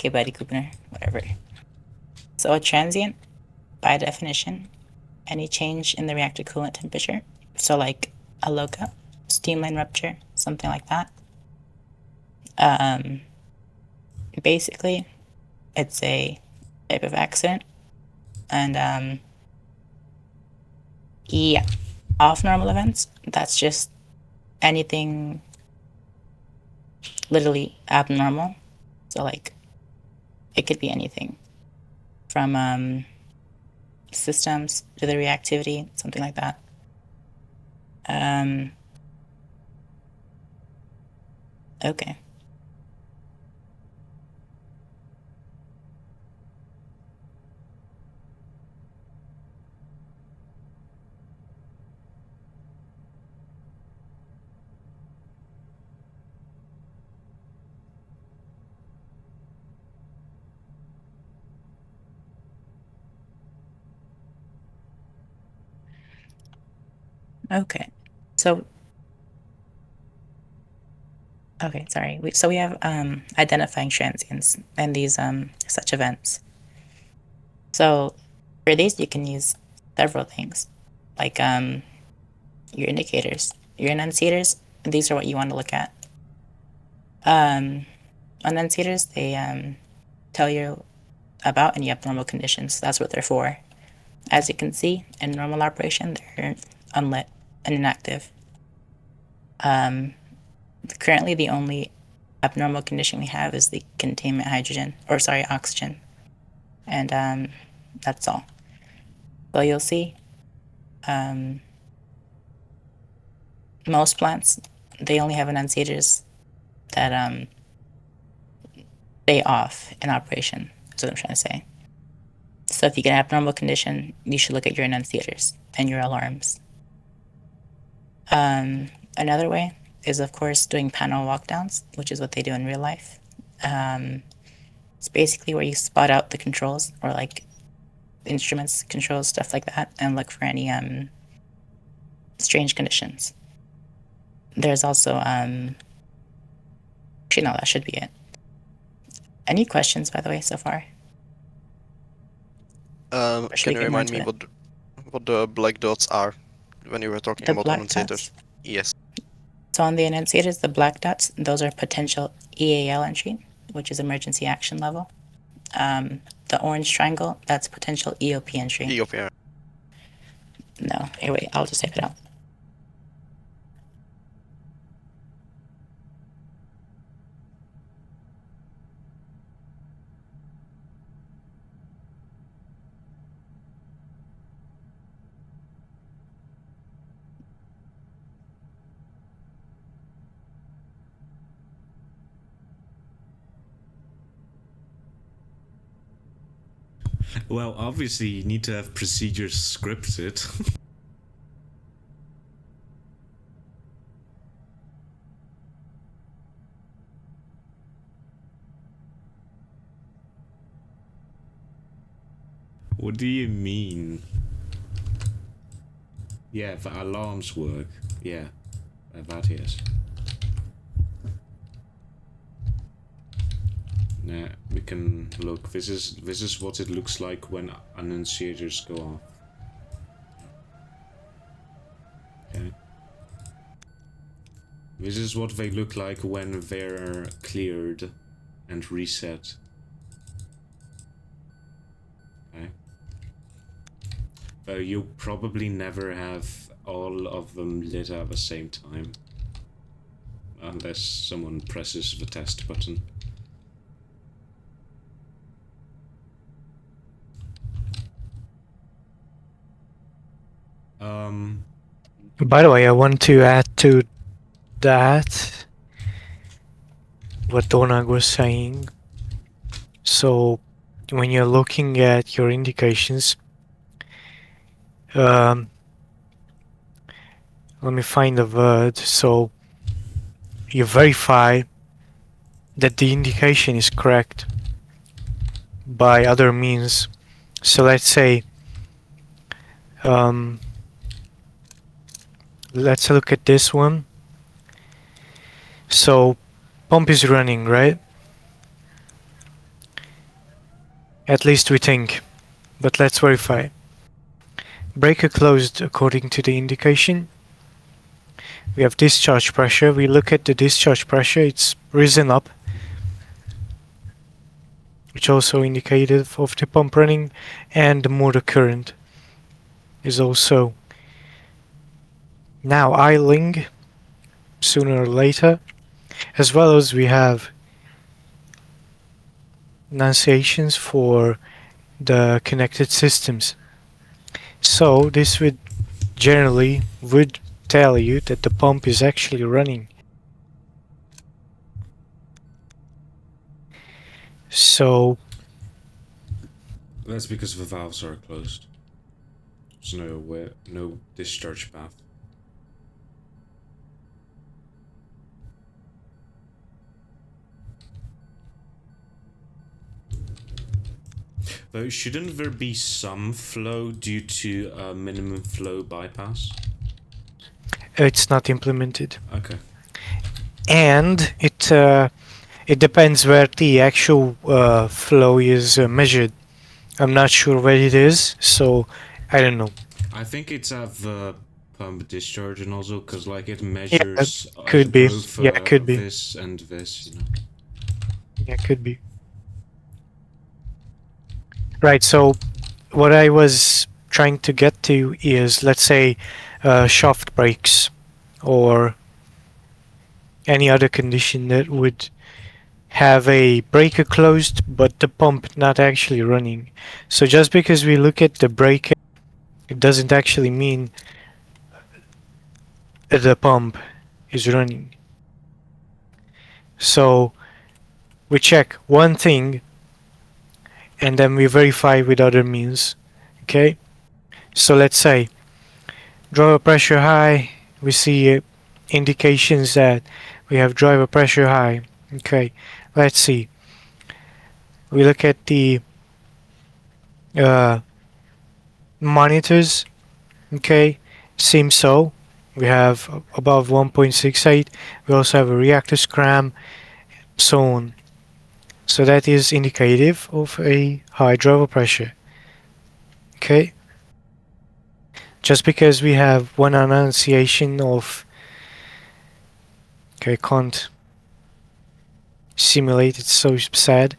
Okay, buddy Cooper, whatever. So a transient, by definition, any change in the reactor coolant temperature. So like a LOCA, steam line rupture, something like that. Basically, it's a type of accident. And yeah, off normal events, that's just anything literally abnormal. So like it could be anything from systems to the reactivity, something like that. Okay. Okay. So okay, sorry. So we have identifying transients and these such events. So for these you can use several things. Like your indicators, your enunciators, these are what you want to look at. Enunciators, they tell you about any abnormal conditions. That's what they're for. As you can see, in normal operation, they're unlit and inactive. Currently, the only abnormal condition we have is the containment hydrogen, or sorry, oxygen. And that's all. So you'll see, most plants, they only have enunciators that stay off in operation. That's what I'm trying to say. So if you get an abnormal condition, you should look at your enunciators and your alarms. Another way is, of course, doing panel walkdowns, which is what they do in real life. It's basically where you spot out the controls or like instruments, controls, stuff like that, and look for any strange conditions. There's also actually no, that should be it. Any questions, by the way, so far? Can you remind me what the black dots are when you were talking about enunciators? Yes. So on the enunciators, the black dots, those are potential EAL entry, which is emergency action level. The orange triangle, that's potential EOP entry. EOP. No, here, wait, I'll just type it out. Well, obviously you need to have procedures scripted. What do you mean? Yeah, the alarms work. Yeah, that yes. Nah, we can look. This is what it looks like when enunciators go off. Okay. This is what they look like when they're cleared and reset. Okay. Though you probably never have all of them lit at the same time. Unless someone presses the test button. By the way, I want to add to that what Donag was saying. So when you're looking at your indications, let me find the word. So you verify that the indication is correct by other means. So let's say let's look at this one. So pump is running, right? At least we think. But let's verify. Breaker closed according to the indication. We have discharge pressure. We look at the discharge pressure. It's risen up, which also indicative of the pump running, and the motor current is also now idling sooner or later, as well as we have annunciations for the connected systems. So this would generally tell you that the pump is actually running. So That's because the valves are closed. There's no discharge path. Though, shouldn't there be some flow due to a minimum flow bypass? it's not implemented. Okay. And it depends where the actual flow is measured. I'm not sure where it is, so I don't know. I think it's at the pump discharge and also because like it measures could be. both Yeah, could be. this and this, you know. Yeah, could be. Right, so what I was trying to get to is, let's say, shaft breaks or any other condition that would have a breaker closed but the pump not actually running. So just because we look at the breaker, it doesn't actually mean the pump is running. So we check one thing and then we verify with other means. Okay, so let's say driver pressure high, we see indications that we have driver pressure high. Okay, let's see, we look at the monitors. Okay, seems so. We have above 1.68. We also have a reactor scram, so on. So that is indicative of a high driver pressure. Okay, just because we have one annunciation of, okay, can't simulate, it's so sad.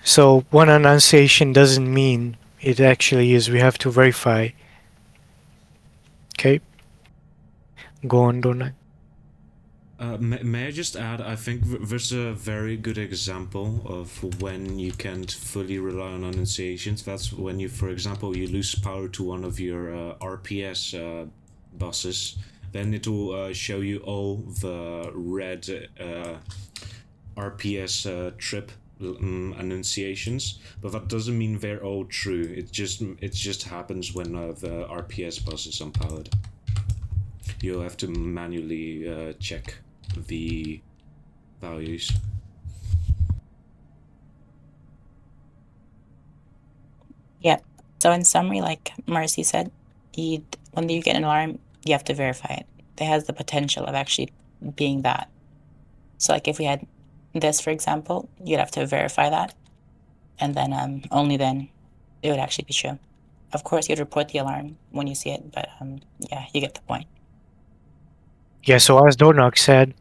So one annunciation doesn't mean it actually is. We have to verify. Okay, go on, Donna. May I just add, I think there's a very good example of when you can't fully rely on annunciations. That's when you, for example, you lose power to one of your RPS buses. Then it will show you all the red RPS trip annunciations, but that doesn't mean they're all true. It just happens when the RPS bus is unpowered. You'll have to manually check the values. Yeah. So in summary, like Marcy said, when you get an alarm, you have to verify it. It has the potential of actually being that. So like if we had this, for example, you'd have to verify that, and then only then it would actually be true. Of course, you'd report the alarm when you see it, but yeah, you get the point. Yeah, so as Dornock said,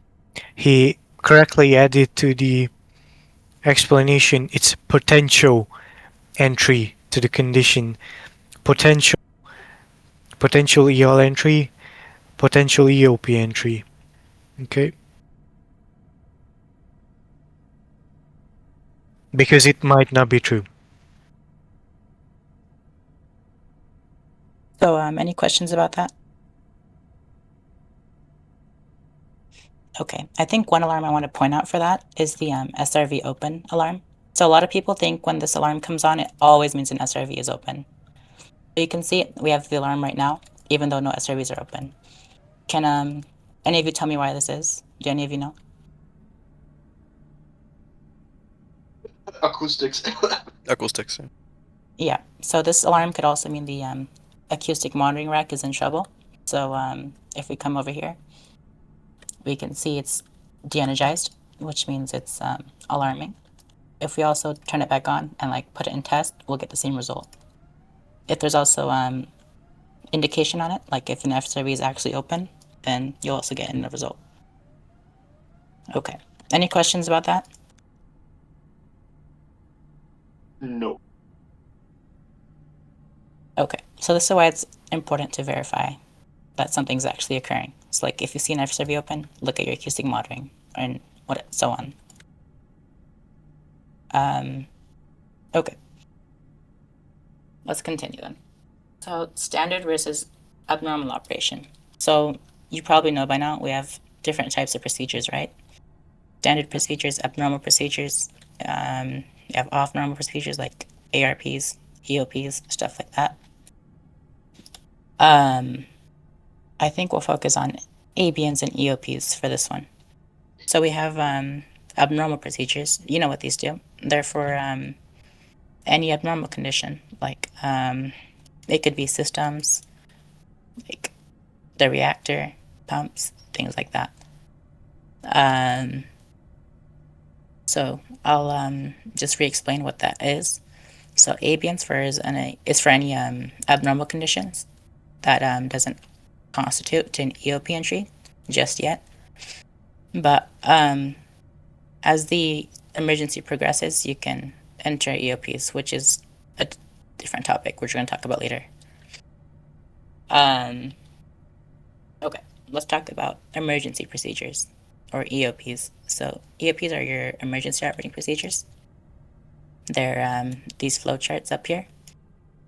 he correctly added to the explanation its potential entry to the condition. Potential EL entry, potential EOP entry. Okay? Because it might not be true. So any questions about that? Okay, I think one alarm I want to point out for that is the SRV open alarm. So a lot of people think when this alarm comes on, it always means an SRV is open. So you can see we have the alarm right now, even though no SRVs are open. Can any of you tell me why this is? Do any of you know? Acoustics. Acoustics. Yeah, so this alarm could also mean the acoustic monitoring rack is in trouble. So if we come over here, we can see it's de-energized, which means it's alarming. If we also turn it back on and like put it in test, we'll get the same result. If there's also indication on it, like if an FSRV is actually open, then you'll also get in the result. Okay. Any questions about that? No. Okay. So this is why it's important to verify that something's actually occurring. So like if you see an FSRV open, look at your acoustic monitoring and so on. Okay. Let's continue then. So standard versus abnormal operation. So you probably know by now we have different types of procedures, right? Standard procedures, abnormal procedures. You have off-normal procedures like ARPs, EOPs, stuff like that. I think we'll focus on ABNs and EOPs for this one. So we have abnormal procedures. You know what these do. They're for any abnormal condition, like it could be systems, like the reactor, pumps, things like that. So I'll just re-explain what that is. So ABNs is for any abnormal conditions that doesn't constitute to an EOP entry just yet. But as the emergency progresses, you can enter EOPs, which is a different topic, which we're going to talk about later. Okay, let's talk about emergency procedures, or EOPs. So EOPs are your emergency operating procedures. They're these flowcharts up here.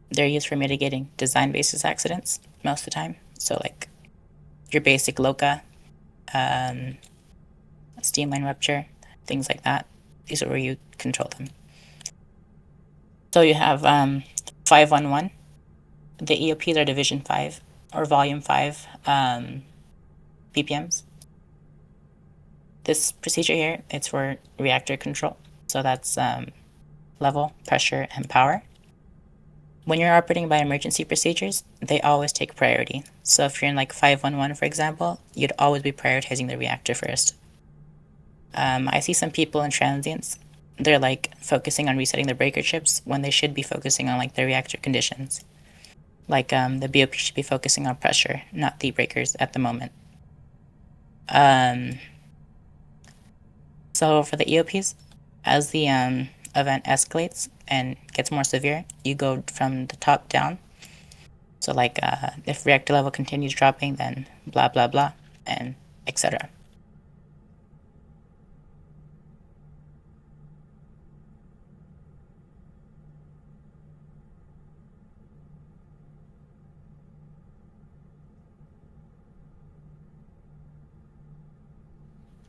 They're used for mitigating design basis accidents most of the time. So like your basic LOCA, steam line rupture, things like that. These are where you control them. So you have 511. The EOPs are Division 5 or Volume 5 BPMs. This procedure here, it's for reactor control. So that's level, pressure, and power. When you're operating by emergency procedures, they always take priority. So if you're in like 511, for example, you'd always be prioritizing the reactor first. I see some people in transients, they're like focusing on resetting the breaker chips when they should be focusing on like the reactor conditions. Like the BOP should be focusing on pressure, not the breakers at the moment. So for the EOPs, as the event escalates and gets more severe, you go from the top down. So like if reactor level continues dropping, then blah blah blah, and etc.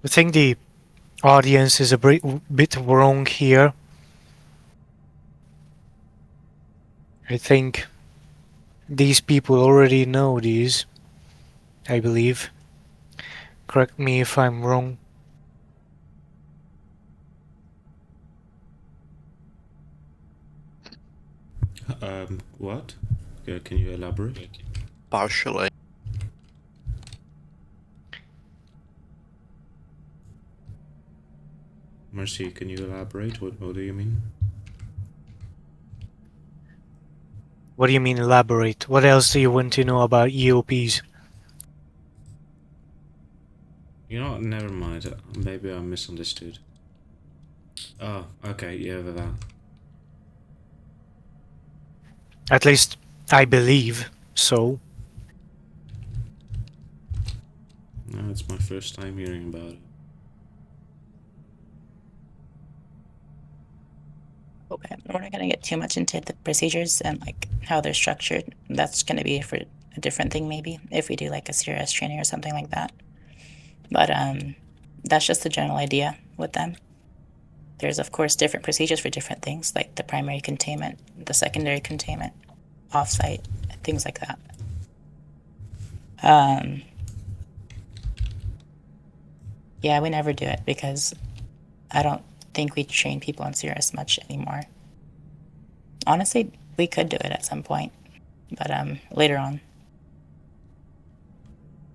I think the audience is a bit wrong here. I think these people already know these, I believe. Correct me if I'm wrong. What? Can you elaborate? Partially. Mercy, can you elaborate? What do you mean? What do you mean elaborate? What else do you want to know about EOPs? You know what? Never mind. Maybe I misunderstood. Oh, okay, yeah, that. At least I believe so. No, it's my first time hearing about it. Okay, we're not gonna get too much into the procedures and like how they're structured. That's gonna be for a different thing maybe, if we do like a CRS training or something like that. But that's just the general idea with them. There's of course different procedures for different things, like the primary containment, the secondary containment, offsite, things like that. Yeah, we never do it because I don't think we train people on CRS much anymore. Honestly, we could do it at some point, but later on.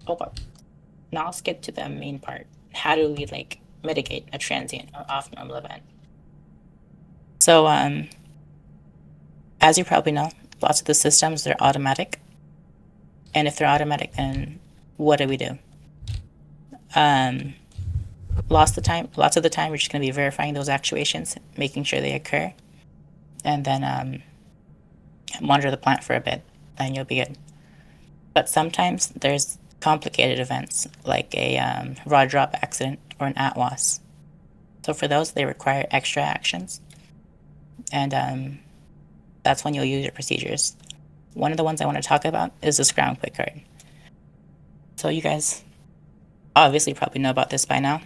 Okay. Now let's get to the main part. How do we like mitigate a transient or off-normal event? So, as you probably know, lots of the systems, they're automatic. And if they're automatic, then what do we do? Lots of the time, we're just going to be verifying those actuations, making sure they occur, and then monitor the plant for a bit, and you'll be good. But sometimes there's complicated events, like a rod drop accident or an ATWAS. So for those, they require extra actions, and that's when you'll use your procedures. One of the ones I want to talk about is the Scrum Quick Card. So you guys obviously probably know about this by now.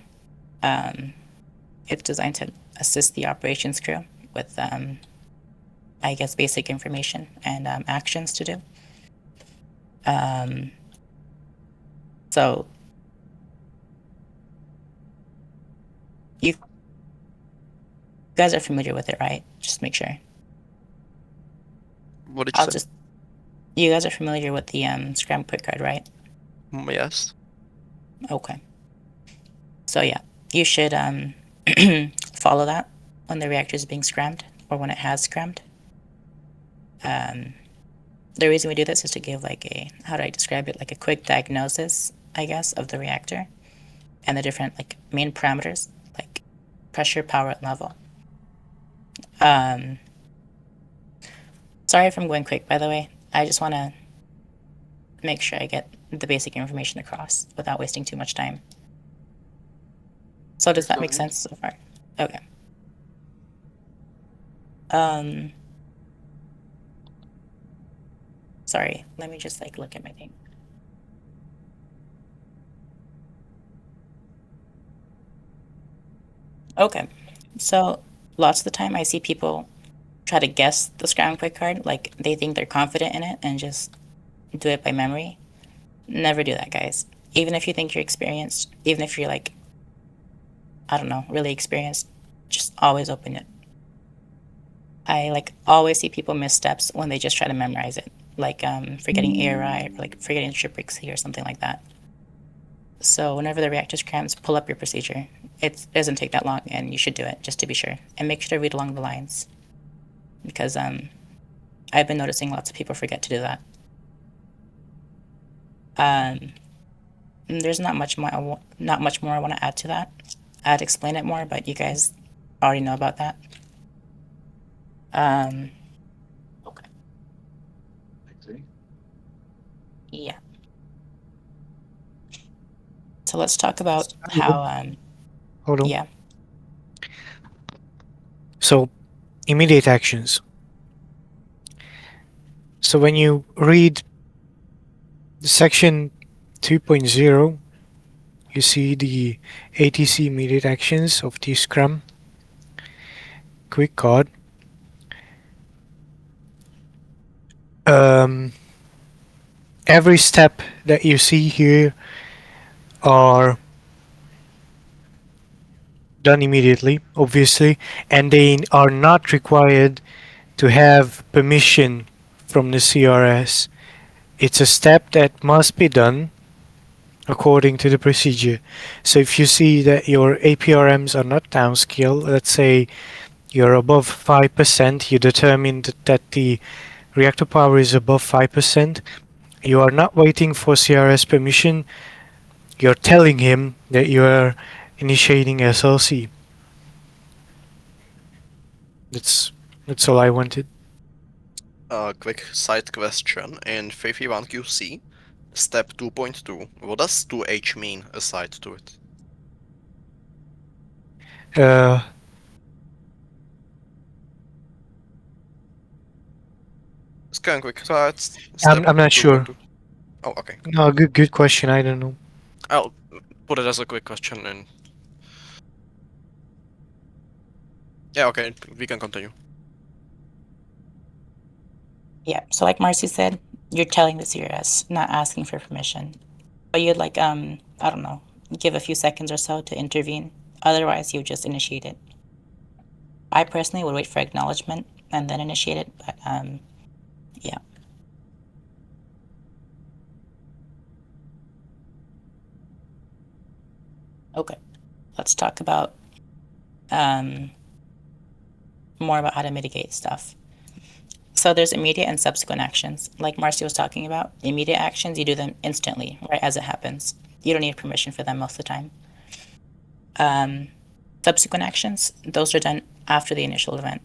It's designed to assist the operations crew with, I guess, basic information and actions to do. So you guys are familiar with it, right? Just make sure. What did you say? You guys are familiar with the Scrum Quick Card, right? Yes. Okay. So yeah, you should follow that when the reactor is being scrammed or when it has scrammed. The reason we do this is to give like a, how do I describe it? Like a quick diagnosis, I guess, of the reactor and the different like main parameters like pressure, power, and level. Sorry if I'm going quick, by the way. I just want to make sure I get the basic information across without wasting too much time. So does that make sense so far? Okay. Sorry, let me just like look at my thing. Okay, so lots of the time I see people try to guess the Scrum Quick Card, like they think they're confident in it and just do it by memory. Never do that, guys. Even if you think you're experienced, even if you're like, I don't know, really experienced, just always open it. I like always see people miss steps when they just try to memorize it, like forgetting ARI or like forgetting shipwreck C or something like that. So whenever the reactor scrams, pull up your procedure. It doesn't take that long, and you should do it just to be sure, and make sure to read along the lines, because I've been noticing lots of people forget to do that. There's not much more. I want to add to that. I'd explain it more, but you guys already know about that. Okay. Yeah. So let's talk about how. Hold on. Yeah. So, immediate actions. So when you read section 2.0, you see the ATC immediate actions of the Scrum Quick Card. Every step that you see here are done immediately, obviously, and they are not required to have permission from the CRS. It's a step that must be done according to the procedure. So if you see that your APRMs are not downscale, let's say you're above 5%, you determine that the reactor power is above 5%, you are not waiting for CRS permission, you're telling him that you are initiating SLC. That's all I wanted. Quick side question. In 331QC, step 2.2, what does 2H mean aside to it? Scan quick start. I'm not sure. Oh, okay. No, good question. I don't know. I'll put it as a quick question and... Yeah, okay, we can continue. Yeah. So like Marcy said, you're telling the CRS, not asking for permission. But you'd like I don't know, give a few seconds or so to intervene. Otherwise, you just initiate it. I personally would wait for acknowledgement and then initiate it, but yeah. Okay, let's talk about more about how to mitigate stuff. So there's immediate and subsequent actions. Like Marcy was talking about, immediate actions, you do them instantly, right as it happens. You don't need permission for them most of the time. Subsequent actions, those are done after the initial event.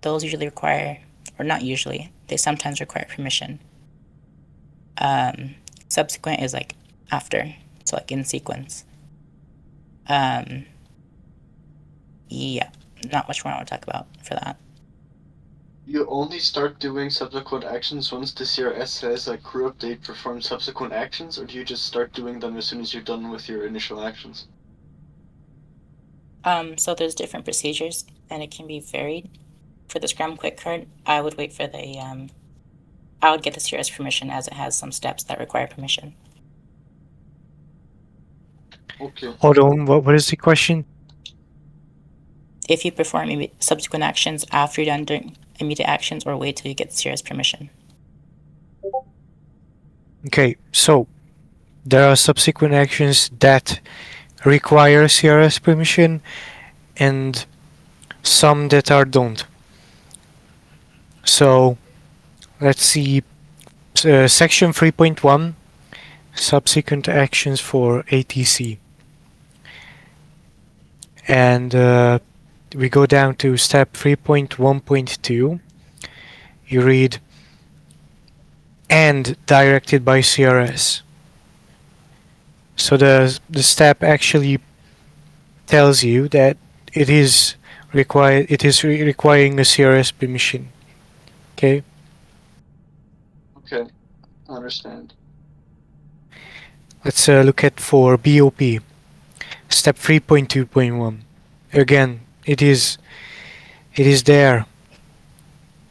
Those usually require, or not usually, they sometimes require permission. Subsequent is like after, so like in sequence. Yeah, not much more I want to talk about for that. You only start doing subsequent actions once the CRS says a crew update perform subsequent actions, or do you just start doing them as soon as you're done with your initial actions? So there's different procedures, and it can be varied. For the Scrum Quick card, I would wait for the I would get the CRS permission, as it has some steps that require permission. Okay. Hold on, what is the question? If you perform subsequent actions after you're done doing immediate actions, or wait till you get CRS permission. Okay, so there are subsequent actions that require CRS permission and some that are don't. So let's see, section 3.1, subsequent actions for ATC. And we go down to step 3.1.2. You read and directed by CRS. So the step actually tells you that it is requiring a CRS permission. Okay. Okay. I understand. Let's look at for BOP. Step 3.2.1. Again, it is there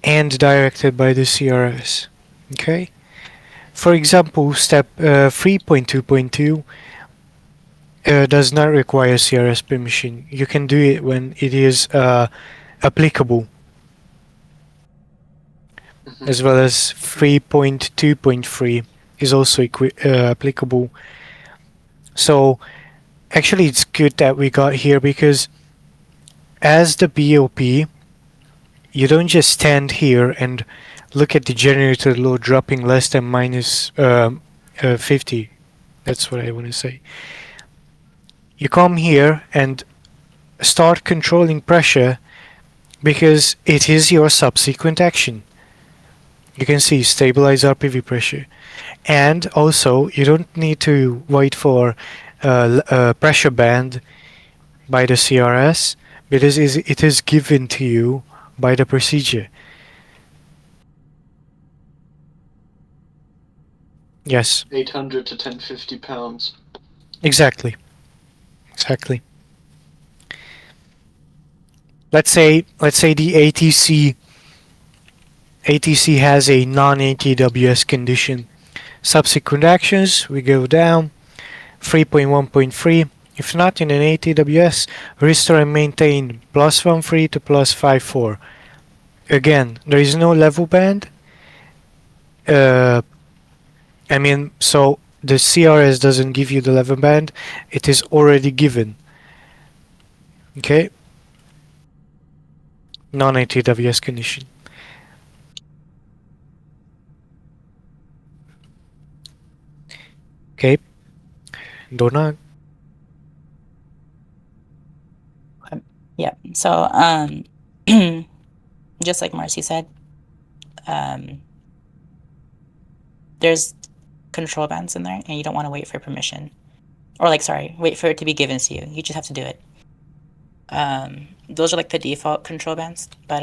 and directed by the CRS. Okay. For example, step 3.2.2 does not require CRS permission. You can do it when it is applicable, as well as 3.2.3 is also applicable. So actually it's good that we got here, because as the BOP, you don't just stand here and look at the generator load dropping less than minus 50. That's what I want to say. You come here and start controlling pressure, because it is your subsequent action. You can see stabilize RPV pressure. And also, you don't need to wait for a pressure band by the CRS, because it is given to you by the procedure. Yes, 800 to 1050 pounds. exactly. Exactly. Let's say the ATC has a non-ATWS condition. Subsequent actions, we go down 3.1.3. If not in an ATWS, restore and maintain +1.3 to +5.4. Again, there is no level band. So the CRS doesn't give you the level band. It is already given. Okay? Non-ATWS condition. Okay. Donna? Yeah. So just like Marcy said, there's control bands in there, and you don't want to wait for permission, or wait for it to be given to you. You just have to do it. Those are like the default control bands, but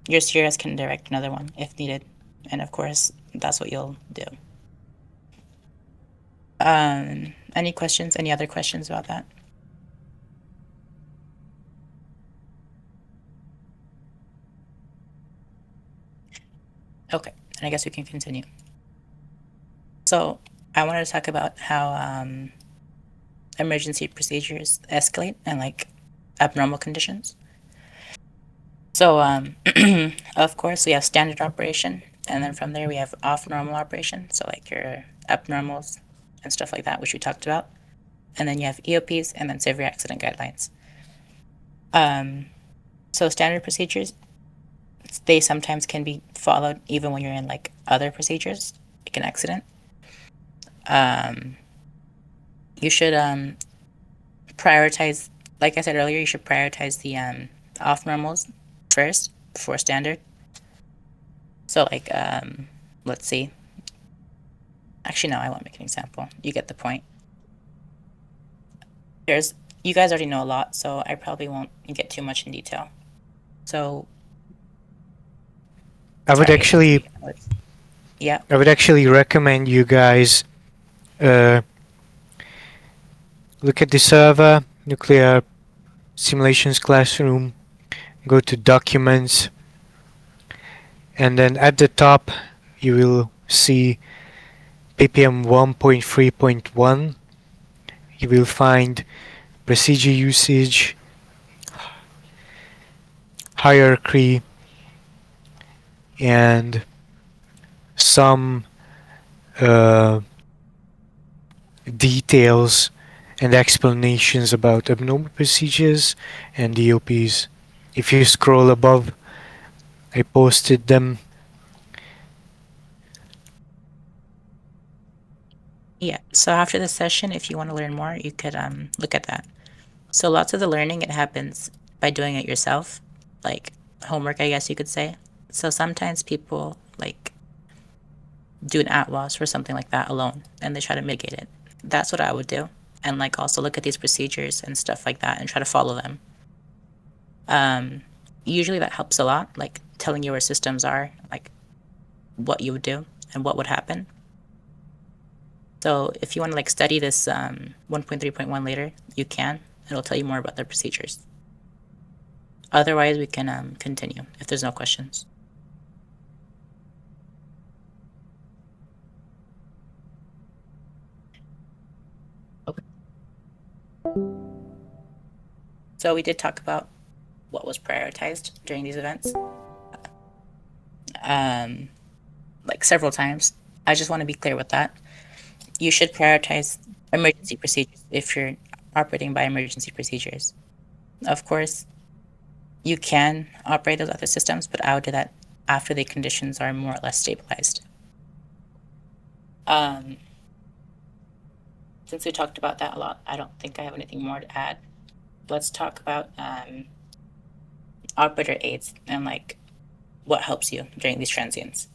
your CRS can direct another one if needed, and of course that's what you'll do. Any questions? Any other questions about that? Okay, and I guess we can continue. So I wanted to talk about how emergency procedures escalate and like abnormal conditions. So of course we have standard operation, and then from there we have off normal operation, so like your abnormals and stuff like that, which we talked about. And then you have EOPs, and then severe accident guidelines. So standard procedures, they sometimes can be followed even when you're in like other procedures, like an accident. You should prioritize, like I said earlier, you should prioritize the off normals first before standard. So like let's see. Actually, no, I won't make an example. You get the point. You guys already know a lot, so I probably won't get too much in detail. So I would sorry, actually, yeah, I would actually recommend you guys look at the server, nuclear simulations classroom, go to documents, and then at the top you will see ppm 1.3.1. You will find procedure usage, hierarchy, and some details and explanations about abnormal procedures and DOPs. If you scroll above, I posted them. yeah. So after the session, if you want to learn more, you could look at that. So lots of the learning, it happens by doing it yourself, like homework, I guess you could say. So sometimes people like do an at-loss or something like that alone, and they try to mitigate it. That's what I would do, and like also look at these procedures and stuff like that, and try to follow them. Usually that helps a lot, like telling you where systems are, like what you would do and what would happen. So if you want to like study this 1.3.1 later, you can. It'll tell you more about their procedures. Otherwise, we can continue if there's no questions. Okay. So we did talk about what was prioritized during these events, like several times. I just want to be clear with that. You should prioritize emergency procedures if you're operating by emergency procedures. Of course, you can operate those other systems, but I would do that after the conditions are more or less stabilized. Since we talked about that a lot, I don't think I have anything more to add. Let's talk about operator aids and like what helps you during these transients.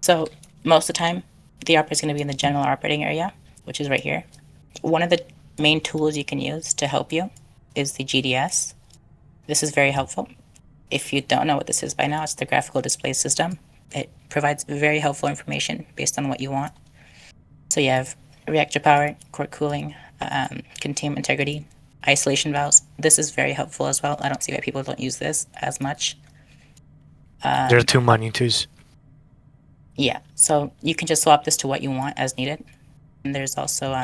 So most of the time, the operator is going to be in the general operating area, which is right here. One of the main tools you can use to help you is the GDS. This is very helpful. If you don't know what this is by now, it's the graphical display system. It provides very helpful information based on what you want. So you have reactor power, core cooling, containment integrity, isolation valves. This is very helpful as well. I don't see why people don't use this as much. There are two monitors. Yeah, so you can just swap this to what you want as needed. And there's also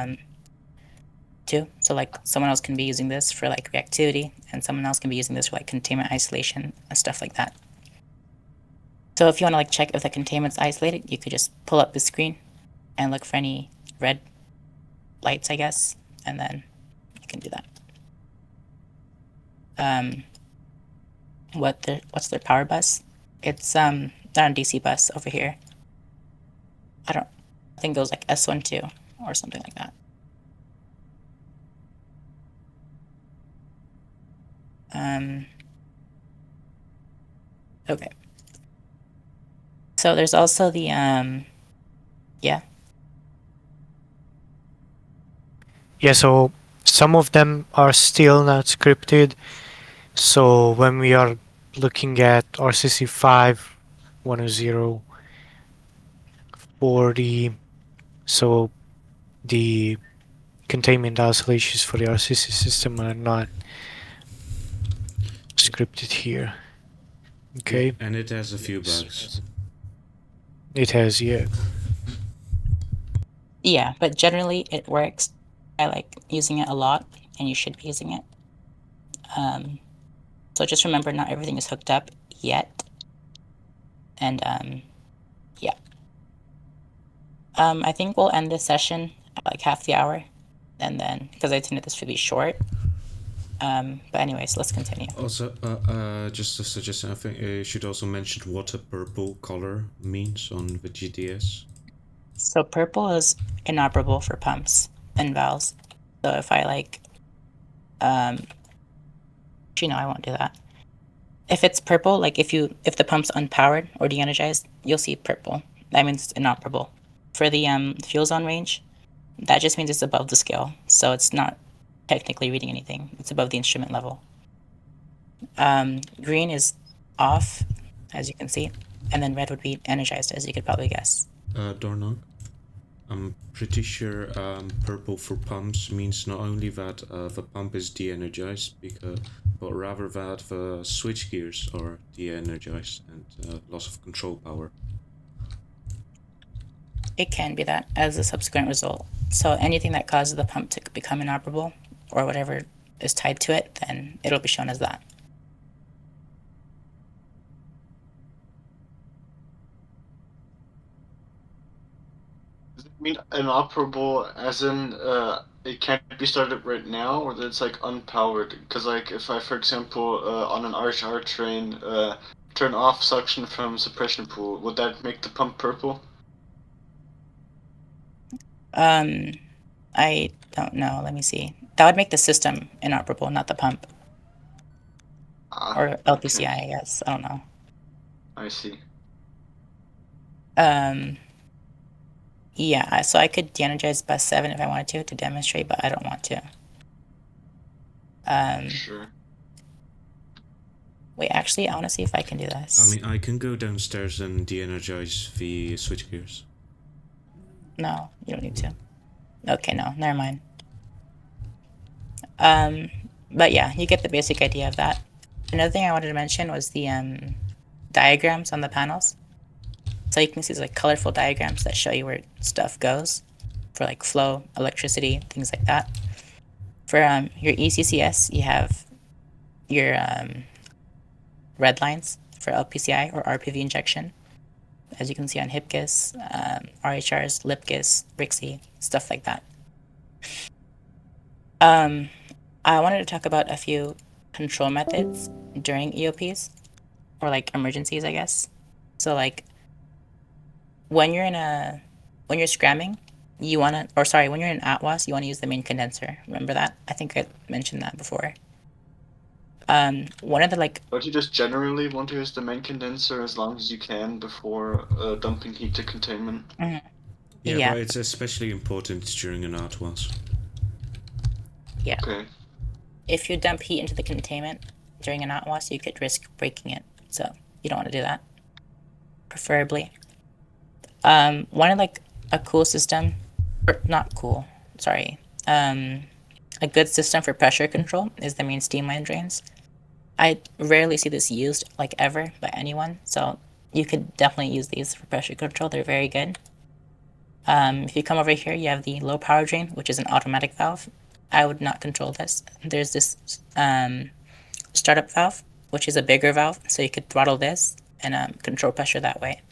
two. So like someone else can be using this for like reactivity, and someone else can be using this for like containment isolation and stuff like that. So if you want to like check if the containment's isolated, you could just pull up the screen and look for any red lights, I guess, and then you can do that. What's their power bus? It's they're on DC bus over here. I think it goes like S12 or something like that. Okay. So there's also the yeah. Yeah, so some of them are still not scripted. So when we are looking at RCC 5, 100, 40, so the containment isolations for the RCC system are not scripted here. Okay. Yeah, and it has a few bugs. It has, yeah. Yeah, but generally it works. I like using it a lot, and you should be using it. So just remember, not everything is hooked up yet. And yeah. I think we'll end this session at like half the hour, and then because I intended this to be short. But anyways, let's continue. Also, just a suggestion. I think you should also mention what a purple color means on the GTS. So purple is inoperable for pumps and valves. So if I like, actually no, I won't do that. If it's purple, like if the pump's unpowered or de-energized, you'll see purple. That means it's inoperable. For the fuel zone range, that just means it's above the scale, so it's not technically reading anything. It's above the instrument level. Green is off, as you can see, and then red would be energized, as you could probably guess. Dornog, I'm pretty sure purple for pumps means not only that the pump is de-energized, but rather that the switch gears are de-energized and loss of control power. It can be that as a subsequent result. So anything that causes the pump to become inoperable, or whatever is tied to it, then it'll be shown as that. Does it mean inoperable as in it can't be started right now, or that it's like unpowered? Because like if I, for example, on an RHR train, turn off suction from suppression pool, would that make the pump purple? I don't know. Let me see. That would make the system inoperable, not the pump. Or LPCI, okay. I guess. I don't know. I see. Yeah, so I could de-energize bus 7 if I wanted to demonstrate, but I don't want to. Sure. Wait, actually, I want to see if I can do this. I mean, I can go downstairs and de-energize the switch gears. No, you don't need to. Okay, no, never mind. But yeah, you get the basic idea of that. Another thing I wanted to mention was the diagrams on the panels. So you can see like colorful diagrams that show you where stuff goes for like flow, electricity, things like that. For your ECCS, you have your red lines for LPCI or RPV injection, as you can see on HIPGIS, RHRs, LIPGIS, RIXI, stuff like that. I wanted to talk about a few control methods during EOPs, or like emergencies, I guess. So like when you're scramming, when you're in ATWAS, you want to use the main condenser. Remember that? I think I mentioned that before. One of the like. Don't you just generally want to use the main condenser as long as you can before dumping heat to containment? Yeah, but it's especially important during an ATWAS. Yeah. Okay. If you dump heat into the containment during an ATWAS, you could risk breaking it. So you don't want to do that. Preferably. One of like a cool system, or not cool, sorry. A good system for pressure control is the main steam line drains. I rarely see this used like ever by anyone, so you could definitely use these for pressure control. They're very good. If you come over here, you have the low power drain, which is an automatic valve. I would not control this. There's this startup valve, which is a bigger valve, so you could throttle this and control pressure that way.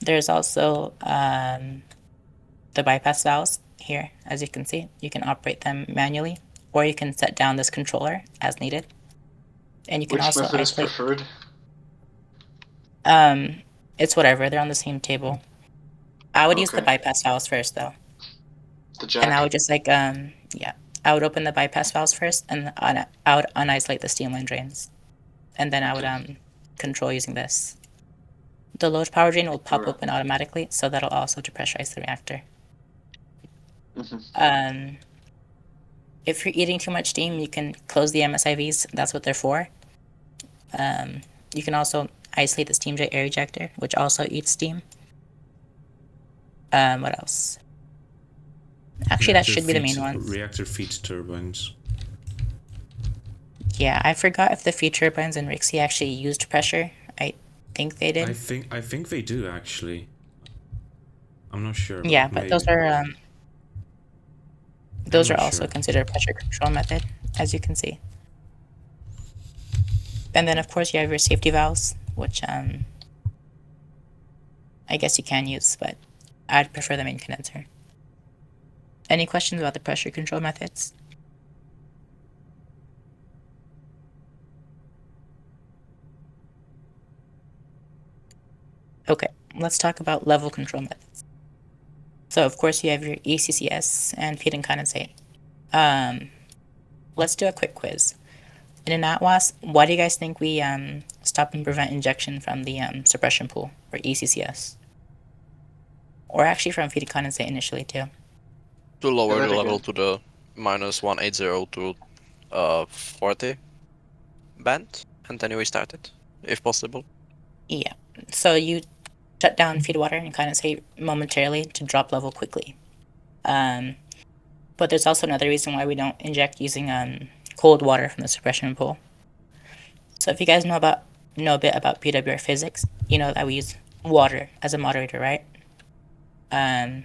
There's also the bypass valves here, as you can see. You can operate them manually, or you can set down this controller as needed. And you can Which also method isolate. is preferred? It's whatever. They're on the same table. I would use the bypass valves first, though. The jack. And I would just like I would open the bypass valves first, and I would unisolate the steam line drains, and then I would control using this. The low power drain will pop open automatically, so that'll also depressurize the reactor. If you're eating too much steam, you can close the MSIVs. That's what they're for. You can also isolate the steam jet air ejector, which also eats steam. What else? Actually, that should be the main ones. Reactor feed turbines. Yeah, I forgot if the feed turbines in RIXI actually used pressure. I think they did. I think they do actually. I'm not sure. Yeah, but maybe. those are also considered pressure control method, as you can see. And then of course you have your safety valves, which I guess you can use, but I'd prefer the main condenser. Any questions about the pressure control methods? Okay, let's talk about level control methods. So of course you have your ECCS and feed and condensate. Let's do a quick quiz. In an ATWAS, why do you guys think we stop and prevent injection from the suppression pool, or ECCS? Or actually from feed and condensate initially too. To lower that the level again. to the -180 to 40 band, and then you restart it, if possible. Yeah, so you shut down feed water and condensate momentarily to drop level quickly. But there's also another reason why we don't inject using cold water from the suppression pool. So if you guys know a bit about PWR physics, you know that we use water as a moderator, right? And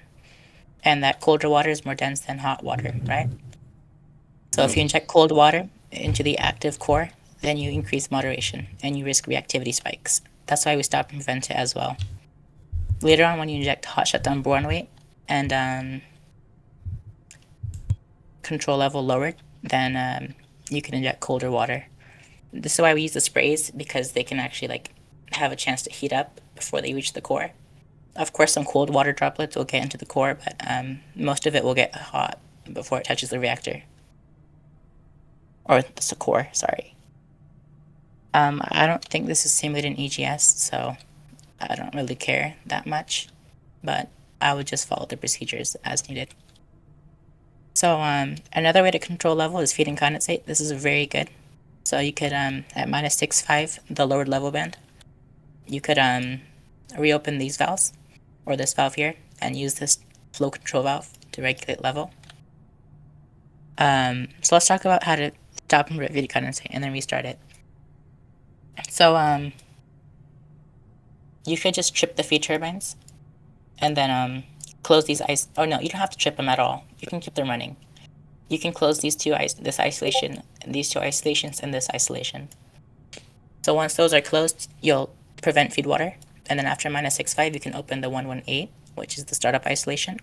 that colder water is more dense than hot water, right? So if you inject cold water into the active core, then you increase moderation and you risk reactivity spikes. That's why we stop and prevent it as well. Later on, when you inject hot shutdown boron weight and control level lowered, then you can inject colder water. This is why we use the sprays, because they can actually like have a chance to heat up before they reach the core. Of course, some cold water droplets will get into the core, but most of it will get hot before it touches the reactor. Or the core, sorry. I don't think this is simulated in EGS, so I don't really care that much, but I would just follow the procedures as needed. So another way to control level is feed and condensate. This is very good. So you could at -6.5, the lowered level band, you could reopen these valves, or this valve here, and use this flow control valve to regulate level. So let's talk about how to stop and feed condensate and then restart it. So you could just trip the feed turbines, and then close these ice. Oh no, you don't have to trip them at all. You can keep them running. You can close these this isolation, these two isolations, and this isolation. So once those are closed, you'll prevent feed water, and then after -6.5, you can open the 118, which is the startup isolation.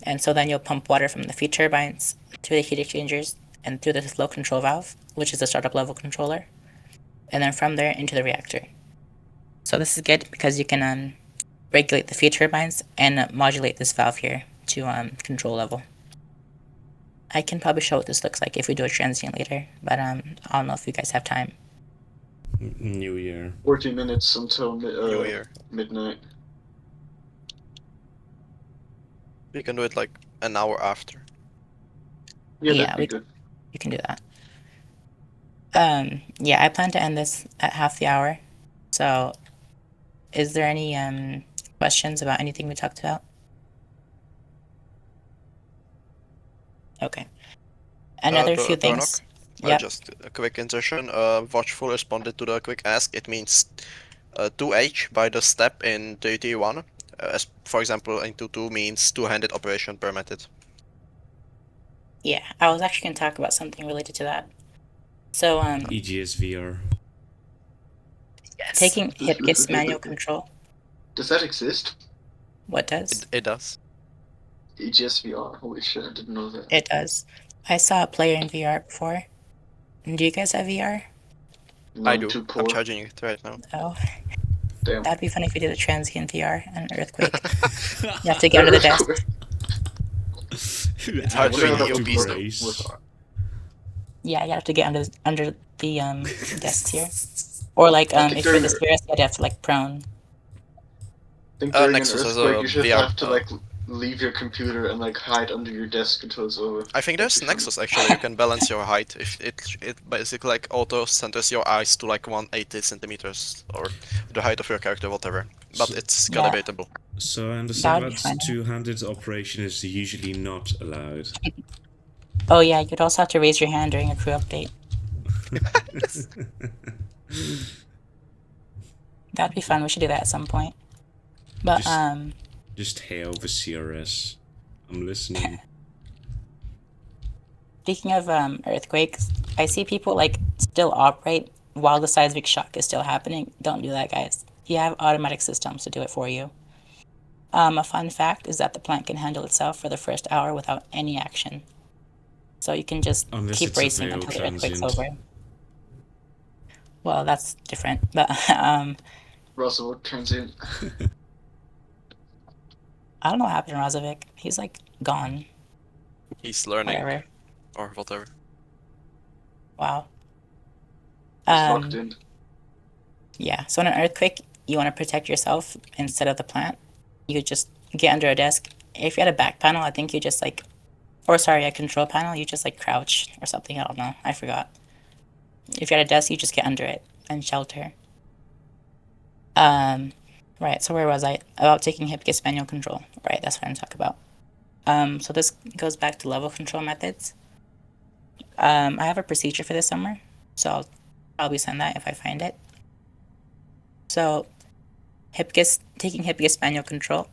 And so then you'll pump water from the feed turbines to the heat exchangers and through the flow control valve, which is the startup level controller, and then from there into the reactor. So this is good because you can regulate the feed turbines and modulate this valve here to control level. I can probably show what this looks like if we do a transient later, but I don't know if you guys have time. New Year. 40 minutes until New Year. midnight. We can do it like an hour after. Yeah, Yeah, that'd be good. You can do that. Yeah, I plan to end this at half the hour. So, is there any questions about anything we talked about? Okay. Another few things. Yep. Just a quick insertion. Watchful responded to the quick ask. It means 2H by the step in 31. As for example, in 2.2 means two-handed operation per method. Yeah, I was actually going to talk about something related to that. So, EGS VR. Yes. Taking HipGIS manual control. Does that exist? What does? It does. EGS VR. Holy shit, I didn't know that. It does. I saw a player in VR before. Do you guys have VR? No, I I'm do. too I'm poor. charging it right now. Oh, Damn. that'd be funny if we did a transient VR and an earthquake. You have to get under the desk. It's hard to I wonder read how the that would OBs. work with Yeah, you have to get under the desks here. Or like I think if you're during this virus, you have to like prone. I think during Nexus an has earthquake, a you should VR, have to like leave your computer and like hide under your desk until it's over. I think That'd there's be funny. Nexus actually. You can balance your height. If it basically like auto centers your eyes to like 180 centimeters or the height of your character, whatever. But So- it's Yeah. calibrateable. So I understand That would be that fun. two-handed operation is usually not allowed. Oh yeah, you'd also have to raise your hand during a crew update. That'd be fun. We should do that at some point. But Just- Just hail the CRS. I'm listening. speaking of earthquakes, I see people like still operate while the seismic shock is still happening. Don't do that, guys. You have automatic systems to do it for you. A fun fact is that the plant can handle itself for the first hour without any action. So you can just Unless keep it's a racing failed until the earthquake's transient. over. Well, that's different. But Russell Transient. I don't know what happened to Razovic. He's like gone. He's learning Whatever. or whatever. Wow. He's locked in. Yeah. So in an earthquake, you want to protect yourself instead of the plant. You just get under a desk. If you had a back panel, I think you just like, or sorry, a control panel, you just like crouch or something. I don't know. I forgot. If you had a desk, you just get under it and shelter. Right. So where was I? About taking hipkiss manual control. Right. That's what I'm talking about. So this goes back to level control methods. I have a procedure for this somewhere, so I'll probably send that if I find it. So, taking hipkiss manual control,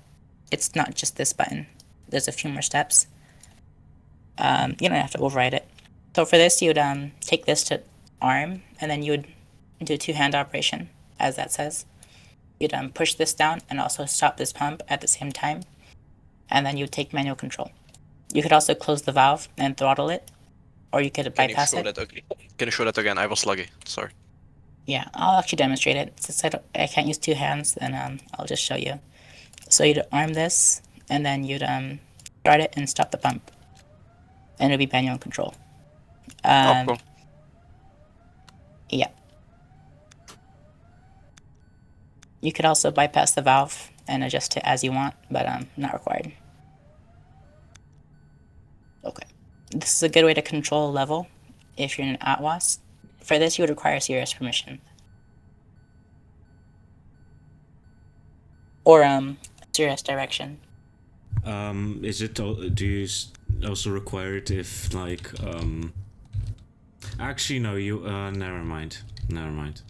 it's not just this button. There's a few more steps. You don't have to override it. So for this, you'd take this to arm, and then you would do a two-hand operation, as that says. You'd push this down and also stop this pump at the same time, and then you'd take manual control. You could also close the valve and throttle it, or you could bypass it. Can you show that again? I was sluggy. Sorry. Yeah, I'll actually demonstrate it. Since I can't use two hands, then I'll just show you. So you'd arm this, and then you'd start it and stop the pump, and it'll be manual control. Oh, cool. Yeah. You could also bypass the valve and adjust it as you want, but not required. Okay. This is a good way to control level if you're in Atwas. For this, you would require serious permission. Or serious direction. Is it? Do you also require it if like? Actually, no. You. Never mind. Never mind.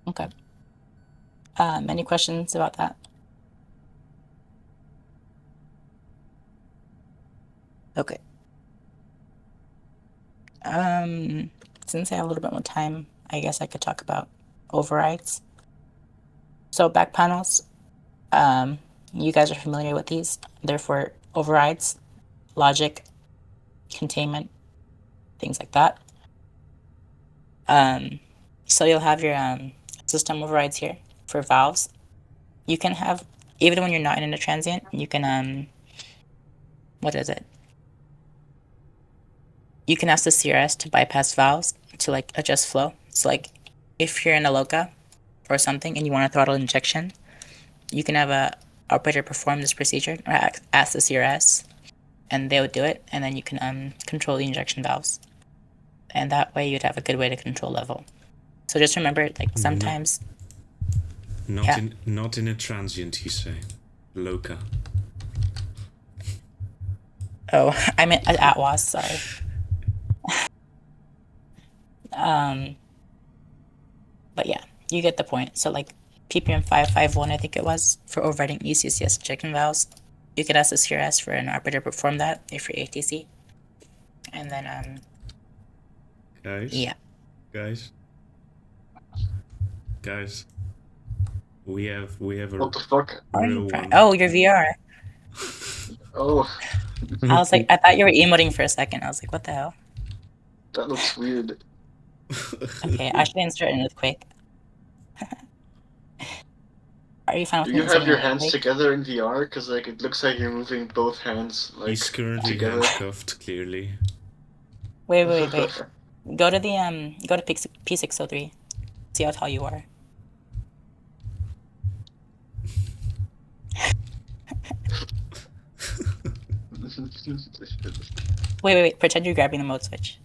Okay. Any questions about that? Okay. Since I have a little bit more time, I guess I could talk about overrides. So back panels, you guys are familiar with these. They're for overrides, logic, containment, things like that. So you'll have your system overrides here for valves. You can have, even when you're not in a transient, you can what is it? You can ask the CRS to bypass valves to like adjust flow. So like if you're in a loca or something and you want to throttle injection, you can have a operator perform this procedure or ask the CRS, and they would do it, and then you can control the injection valves, and that way you'd have a good way to control level. So just remember, like sometimes. Not in a transient, you say, loca. Oh, I meant Atwas. Sorry. But yeah, you get the point. So like PPM 551, I think it was, for overriding ECCS injection valves. You could ask the CRS for an operator to perform that if you're ATC. And then Guys. Yeah. Guys. We have a What the fuck? real one. Oh, your VR. Oh, I was like, I thought you were emoting for a second. I was like, what the hell? that looks weird. Okay, I should insert an earthquake. Are you fine with Do me you have inserting your an hands earthquake? together in VR? Because like it looks like you're moving both hands like He's currently together. handcuffed, clearly. Wait. Go to the go to P603. See how tall you are. Wait. Pretend you're grabbing the mode switch.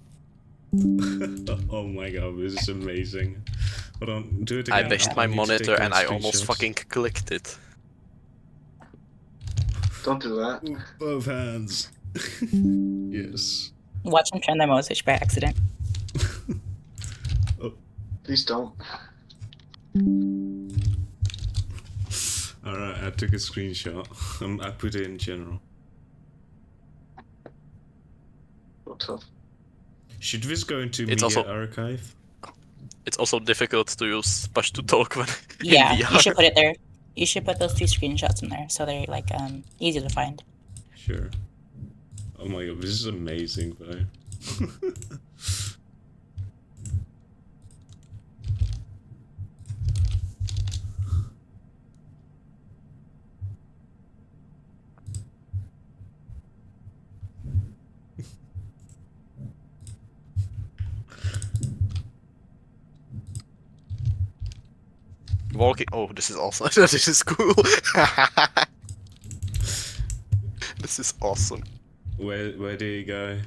Oh my god, this is amazing. Hold on, do it again. I bashed my need to monitor take and I almost screenshots. fucking clicked it. Don't do that. Both hands. Yes. Watch them turn their mode switch by accident. Please don't. Alright, I took a screenshot. I put it in general. So tough. Should this go into It's media also- archive? It's also difficult to use push to talk when Yeah, in you VR. should put it there. You should put those 3 screenshots in there so they're like easy to find. Sure. Oh my god, this is amazing, though. walking. Oh, this is awesome. This is cool. This is awesome. Where do you go?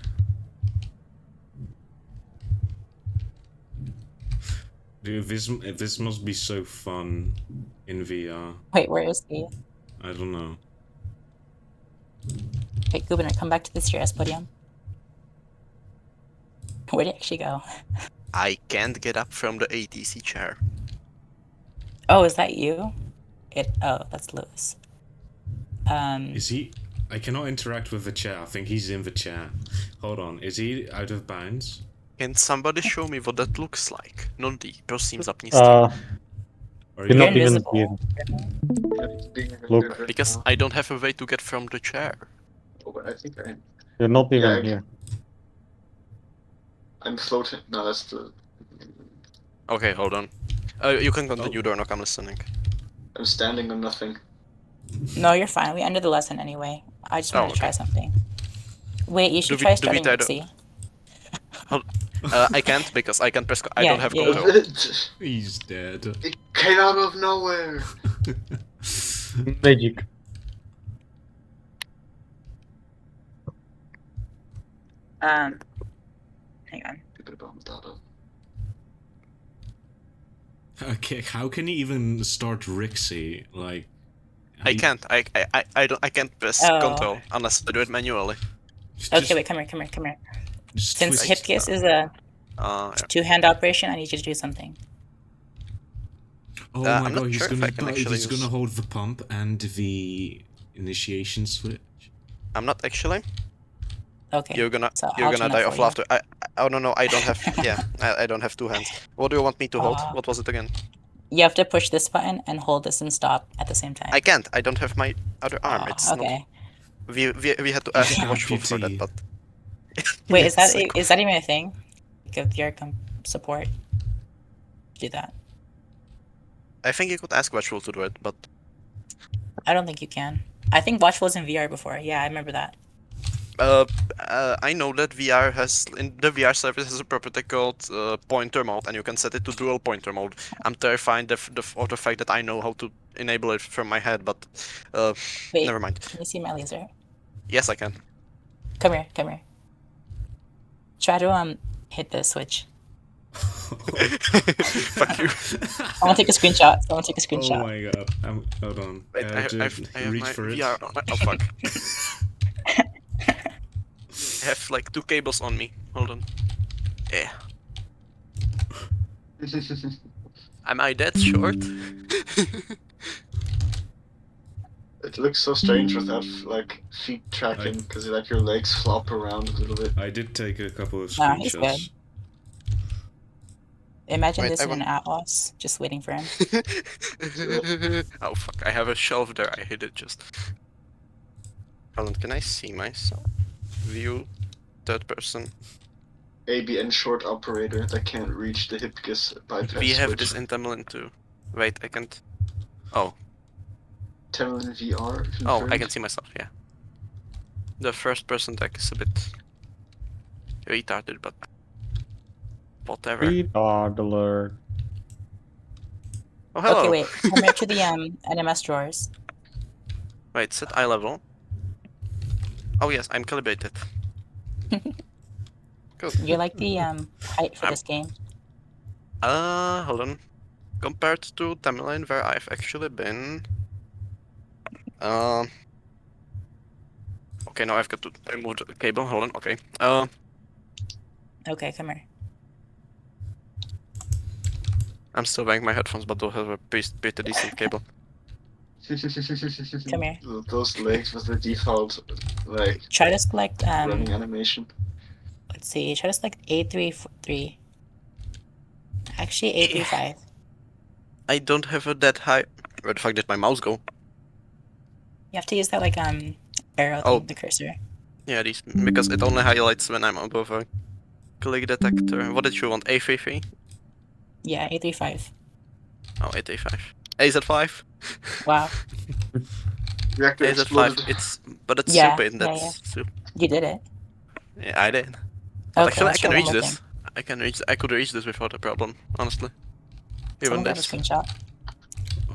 Dude, this must be so fun in VR. Wait, where is he? I don't know. Hey, Gubernur, come back to the stairs podium. Where'd he actually go? I can't get up from the ATC chair. Oh, is that you? Oh, that's Lewis. Is he? I cannot interact with the chair. I think he's in the chair. Hold on. Is he out of bounds? Can somebody show me what that looks like? Nondy, prosím zapni Are You're you? You're not even invisible. here. It's being Look. rendered right Because now. I don't have a way to get from the chair. Oh, but I think You're not even Yeah, here. I'm floating. No, that's the. Okay, hold on. You can continue, Dornock, I'm listening. I'm standing on nothing. No, you're fine. We ended the lesson anyway. I just wanted to try okay. something. Wait, you should Do we- try do we starting try to- Rixie. I can't because I can't press. I Yeah, don't have yeah, control. It He's dead. came out of nowhere. Magic. Hang on. Okay, how can he even start Rixie? Like, I can't. I don't. I can't press Oh. control unless I do it manually. Okay, wait, come here. Just Since twist- hip kiss is a Yeah. two-hand operation, I need you to do something. Oh my I'm not god, sure if I can actually he's gonna use- hold the pump and the initiation switch. I'm not actually. Okay. You're gonna so you're I'll gonna do that die for of you. laughter. Oh no, I don't have. Yeah, I don't have two hands. What do you want me to hold? Aw. What was it again? You have to push this button and hold this and stop at the same time. I can't. I don't have my other arm. Aw, It's not. okay. We had to ask Yeah, Watchful for that, PT. but. Wait, Yes, is that even a thing? Give your support. Do that. I think you could ask Watchful to do it, but I don't think you can. I think Watchful was in VR before. Yeah, I remember that. I know that VR has in the VR service has a property called pointer mode, and you can set it to dual pointer mode. I'm terrified of the fact that I know how to enable it from my head, but Wait, never mind. can you see my laser? Yes, I can. Come here. Try to hit the switch. Fuck you. I want to take a screenshot. Oh my god. Hold on. Wait, I have reach my for it. VR. Oh fuck. I have like two cables on me. Hold on. Yeah. Am I that short? It looks so strange without like feet tracking because like your legs flop around a little bit. I did take a couple of Nah, he's screenshots. Imagine Wait, this I in an Atlas, just waiting for him. Oh fuck! I have a shelf there. I hit it just. Hold on, can I see myself? View, third person. ABN short operator that can't reach the hipkiss bypass We have switch. this in Temelin too. Wait, I can't. Oh, Temelin VR. oh, I confirmed. can see myself. Yeah. The first person deck is a bit retarded, but whatever. Retard alert. Oh hello. Okay, wait. Come here to the NMS drawers. Wait, set eye level. Oh yes, I'm calibrated. Good. You're like the height for I'm- this game. Hold on. Compared to Temelin, where I've actually been. Okay, now I've got to remove the cable. Hold on. Okay. Okay, come here. I'm still wearing my headphones, but those have a pretty decent cable. Come here. Those legs with the default like Try to select running animation. let's see, try to select A33. Actually A35. I don't have a that high. Where the fuck did my mouse go? You have to use that like arrow Oh. thing, the cursor. Yeah, these because it only highlights when I'm above a click detector. What did you want? A33? Yeah, A35. Oh, A35. AZ5? Wow. Reactor AZ5. exploded. It's it's Yeah, super. yeah, That's super. You did it. Yeah, I did. But Okay, actually, I let's can try one reach more this. thing. I could reach this without a problem, honestly. Even Someone grab a this. screenshot.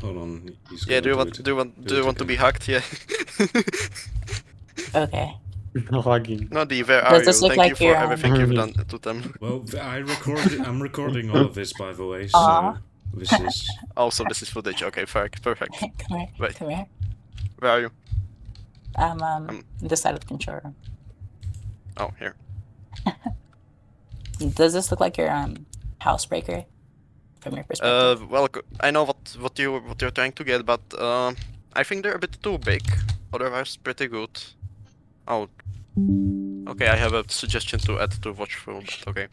Hold on. He's Yeah, do you gonna want do it to be again. hacked? Yeah. Okay. Hugging. No, D, where are Does you? this look Thank you like for your everything you've done to them. Well, I'm recording all of this, by the way. Aw. So this is. Also, this is footage. Okay, perfect. Come here. Wait. Come here. Where are you? This side of the control room. Oh, here. Does this look like your housebreaker from your perspective? Well, I know what you're trying to get, but I think they're a bit too big. Otherwise, pretty good. Oh. Okay, I have a suggestion to add to Watchful, but okay.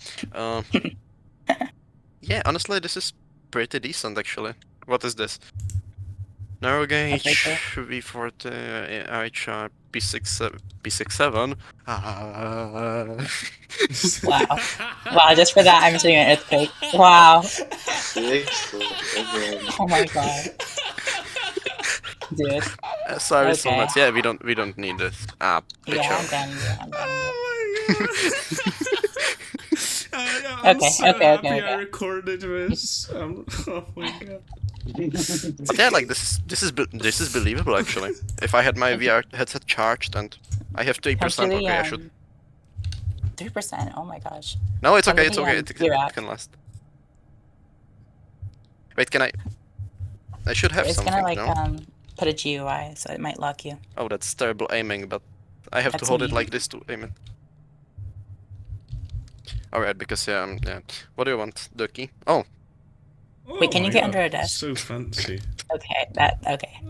Yeah, honestly, this is pretty decent, actually. What is this? Narrow gauge, breaker? V40, IHR, P67. Wow. Wow, just for that, I'm doing an earthquake. Wow. Oh my god. Dude. Sorry so Okay. much. Yeah, we don't need this. Yeah, picture. I'm done. Yeah, I'm done. I'm Okay, so okay, happy okay, I okay. recorded this. Oh my god. But yeah, like this is believable actually. If I had my VR headset charged and I have 3%, Completely, okay, I should. 3%. Oh my gosh. No, it's I'm okay. It's looking okay. at your app. It can last. Wait, can I? I should have It's something. gonna like No? put a GUI, so it might lock you. Oh, that's terrible aiming, but I have to That's hold it me. like this to aim it. Alright, because yeah. What do you want? The key? Oh, Wait, can my you get god, under a desk? So fancy. Okay, okay.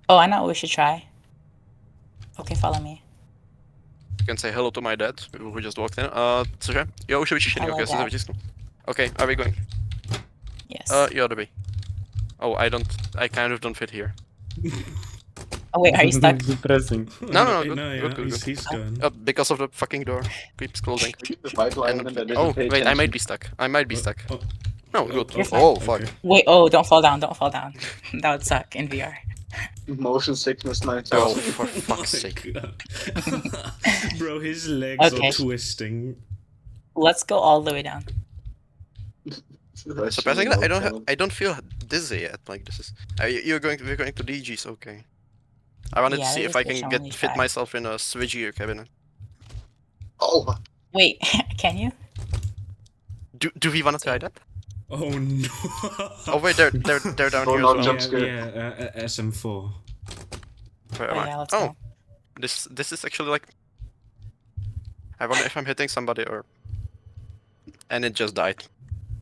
Oh, I know what we should try. Okay, follow me. you can say hello to my dad, who just walked in. Слушай, я уже вычищение, Hello, okay, Dad. so okay, are we going? Yes. You ought to be. Oh, I kind of don't fit here. Oh wait, are you stuck? Depressing. No, good, yeah, good. he's gone. Because of the fucking door keeps closing. And Oh, wait, I might be stuck. Oh, No, good. You're fine. Oh, fuck. okay. Wait, oh, don't fall down, don't fall down. That would suck in VR. Motion sickness Oh, 9000. for fuck's My sake. god. Bro, his legs Okay. are twisting. Let's go all the way down. Surprisingly, I don't feel dizzy yet. Like this is. We're going to DGs, okay. I wanted Yeah, to see that if I is can only fit five. myself in a switchier cabinet. Oh, Wait, can you? Do we want to try that? Oh no. Oh wait, they're down Oh, here no, as well. jump scare. Yeah, SM4. Where am Oh I? yeah, let's Oh, go. this is actually like. I wonder if I'm hitting somebody or. And it just died.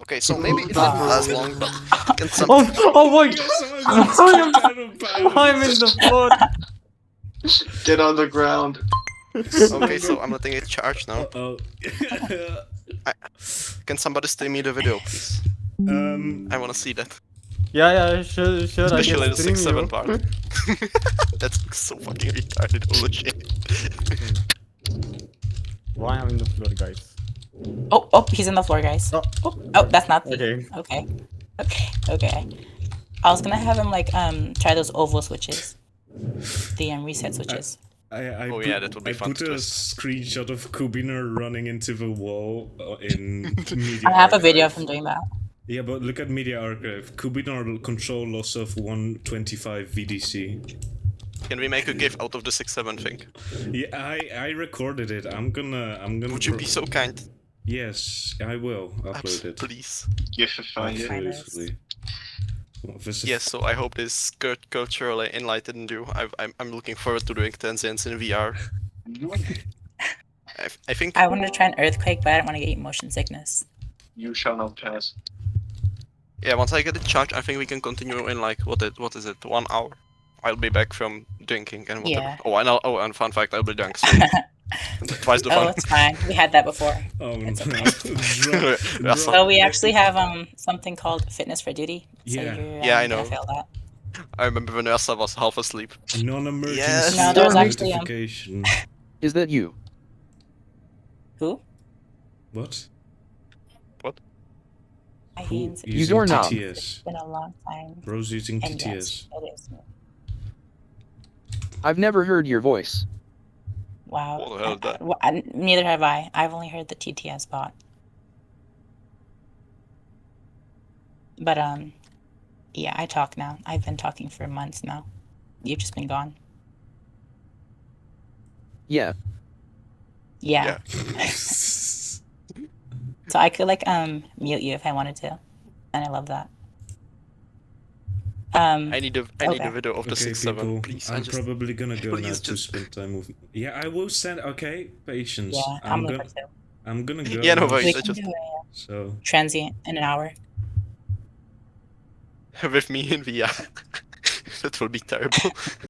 Okay, so maybe it didn't last long, but can some. Oh my! I'm I'm in the floor. get on the ground. Okay, so I'm letting it charge now. Oh. Can somebody stream me the video, please? I wanna see that. Yeah, sure. Especially I the can stream 6-7 you. part. That's so fucking retarded, holy shit. Why I'm in the floor, guys? Oh, he's in the floor, guys. Oh, that's not the. Okay. Okay. I was gonna have him like try those oval switches, the reset switches. Oh, yeah, that would be fun I put to a twist. screenshot of Kubiner running into the wall in Media I have a video of Archive. him doing that. Yeah, but look at Media Archive. Kubiner control loss of 125 VDC. Can we make a GIF out of the 6-7 thing? Yeah, I recorded it. I'm gonna. Would you be so kind? Yes, I will upload it. Please. You should find it. Absolutely. Well, this is- Yes, so I hope this culturally enlightened you. I'm looking forward to doing Transients in VR. I think. I wanted to try an earthquake, but I didn't want to get motion sickness. You shall not pass. Yeah, once I get it charged, I think we can continue in like what is it? 1 hour. I'll be back from drinking and whatever. Yeah. Oh, and fun fact, I'll be drunk. So twice the Oh, fun. it's fine. We had that before. Oh no. It's Drop- Yeah, drop- So we actually have something called fitness for duty. So Yeah. you're, Yeah, I gonna know. fail that. I remember when Ursa was half asleep. Non-emergency Yes. No, there was actually, notification. Is that you? Who? What? I Who mean, it's using You're not. TTS? been a long time. Bro's using And TTS. yes, it is me. I've never heard your voice. Wow. What the hell is that? Neither have I. I've only heard the TTS bot. But yeah, I talk now. I've been talking for months now. You've just been gone. Yeah. Yeah. So I could like mute you if I wanted to. And I love that. I need a Okay. video of the Okay, 6-7, people. please. I'm probably gonna go now please to just- spend time with. Yeah, I will send. Okay, patience. Yeah, I'm gonna put I'm gonna go. Yeah, no now, worries. We I can just do a So transient in an hour. with me in VR. That will be terrible.